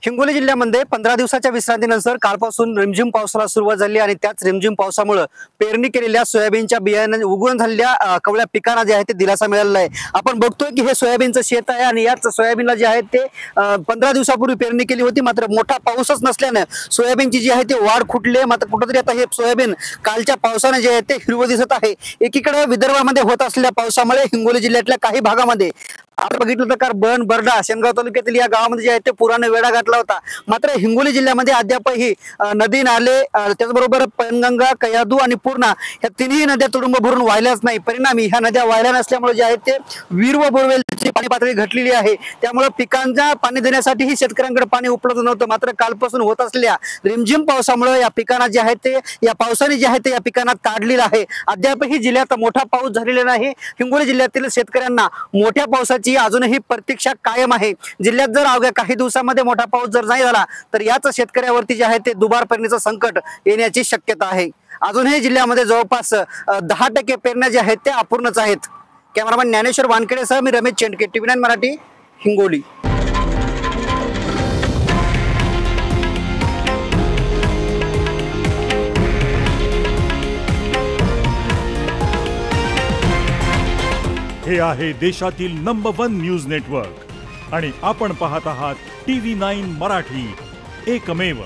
हिंगोली जिल्ह्यामध्ये 15 दिवसाच्या विश्रांतीनंतर कालपासून रिमझिम पावसाला सुरुवात झाली आणि त्याच रिमझिम पावसामुळे पेरणी केलेल्या सोयाबीनच्या बियाणे उगवून झालेल्या कवळ्या पिकांना जे आहे ते दिलासा मिळालेला आहे। आपण बघतोय की हे सोयाबीनचं शेत आहे आणि याच सोयाबीनला जे आहे ते 15 दिवसापूर्वी पेरणी केली होती, मात्र मोठा पाऊसच नसल्याने सोयाबीनची जी आहे ती वाढ खुटली। मात्र कुठेतरी आता हे सोयाबीन कालच्या पावसाने जे आहे ते हिरवं दिसत आहे। एकीकडे विदर्भामध्ये होत असलेल्या पावसामुळे हिंगोली जिल्ह्यातल्या काही भागामध्ये आपण बघितलं तर बन बर्डा शेनगाव तालुक्यातील या गावामध्ये जे आहे ते पुराने वेढा घातला होता। मात्र हिंगोली जिल्ह्यामध्ये अद्यापही नदी नाले त्याचबरोबर पैनगंगा, कयाधू आणि पूर्णा या तिन्ही नद्या तुडुंब भरून वाहिल्याच नाही। परिणामी ह्या नद्या वाहिल्या नसल्यामुळे जे आहे ते विहीर व बोरवेलची पाणी पातळी घटलेली आहे। त्यामुळे पिकांना पाणी देण्यासाठीही शेतकऱ्यांकडे पाणी उपलब्ध नव्हतं। मात्र कालपासून होत असलेल्या रिमझिम पावसामुळे या पिकांना जे आहे ते या पावसाने जे आहे ते या पिकांना ताडलेलं आहे। अद्यापही जिल्ह्यात मोठा पाऊस झालेला नाही। हिंगोली जिल्ह्यातील शेतकऱ्यांना मोठ्या पावसाची अजूनही प्रतीक्षा कायम आहे। जिल्ह्यात जर अवघ्या काही दिवसांमध्ये मोठा पाऊस जर नाही झाला तर याच शेतकऱ्यावरती जे आहे ते दुबार पेरणीचं संकट येण्याची शक्यता आहे। अजूनही जिल्ह्यामध्ये जवळपास 10% पेरण्या ज्या आहेत त्या अपूर्णच आहेत। कॅमेरामॅन ज्ञानेश्वर वानखेडेसह मी रमेश चेंडके, TV9 मराठी, हिंगोली। हे आहे देशातील नंबर 1 न्यूज नेटवर्क आणि आपण पाहत आहात TV9 मराठी, एकमेव।